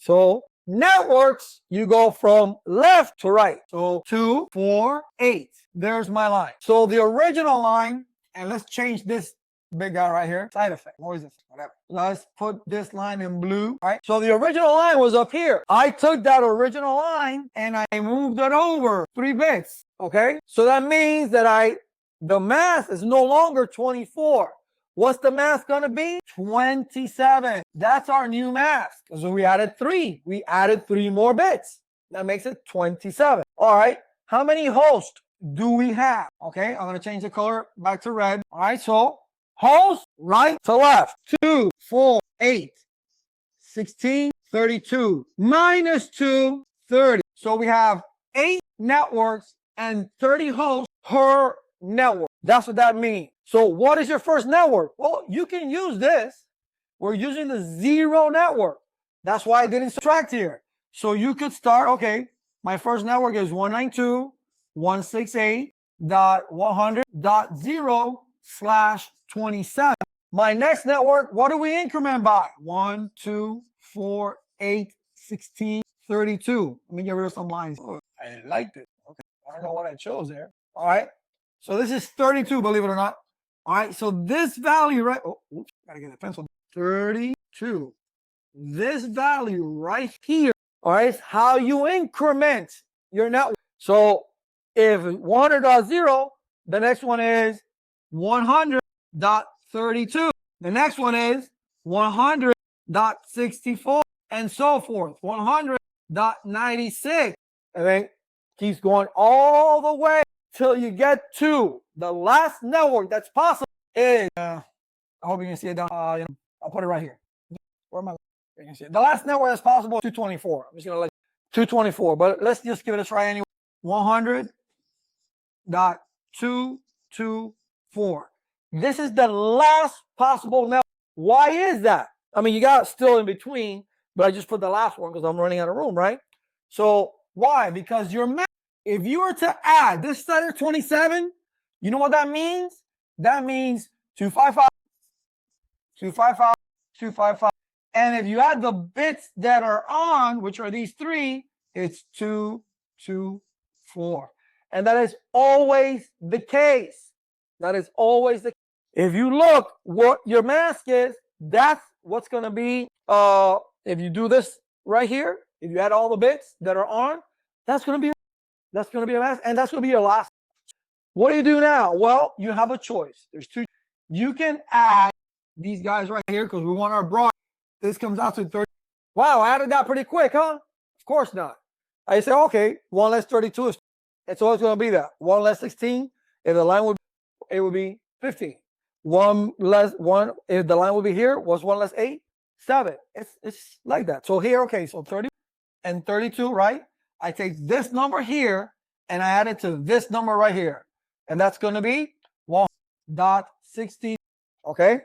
So networks, you go from left to right. So 2, 4, 8. There's my line. So the original line, and let's change this big guy right here. Side effect. What is this? Whatever. Let's put this line in blue. All right. So the original line was up here. I took that original line and I moved it over 3 bits. Okay. So that means that the math is no longer 24. What's the math going to be? 27. That's our new math. So we added 3. We added 3 more bits. That makes it 27. All right. How many hosts do we have? Okay. I'm going to change the color back to red. All right. So hosts right to left. 2, 4, 8, 16, 32. Minus 2, 30. So we have 8 networks and 30 hosts per network. That's what that means. So what is your first network? Well, you can use this. We're using the 0 network. That's why I didn't subtract here. So you could start, okay, my first network is 192.168.100.0/27. My next network, what do we increment by? 1, 2, 4, 8, 16, 32. Let me get rid of some lines. Oh, I liked it. Okay, I don't know what I chose there. All right. So this is 32, believe it or not. All right, so this value, right? Oh, oops, gotta get a pencil. 32. This value right here, all right, is how you increment your network. So if 100.0, the next one is 100.32. The next one is 100.64, and so forth. 100.96. And then keeps going all the way till you get to the last network that's possible is, I hope you can see it down, I'll put it right here. Where am I? You can see it. The last network that's possible is 224. I'm just going to let 224, but let's just give it a try anyway. 100.224. This is the last possible network. Why is that? I mean, you got still in between, but I just put the last one because I'm running out of room, right? So why? Because your math, if you were to add this side of 27, you know what that means? That means 255, 255, 255. And if you add the bits that are on, which are these 3, it's 2, 2, 4. And that is always the case. That is always the case. If you look what your mask is, that's what's going to be, if you do this right here, if you add all the bits that are on, that's going to be a mask, and that's going to be your last. What do you do now? Well, you have a choice. There's 2. You can add these guys right here because we want our broad. This comes out to 30. Wow, I added that pretty quick, huh? Of course not. I say, okay, 1 less 32 is, it's always going to be that. 1 less 16, if the line would, it would be 15. 1 less 1, if the line would be here, was 1 less 8? 7. It's like that. So here, okay, so 30 and 32, right? I take this number here and I add it to this number right here. And that's going to be 1.60. Okay?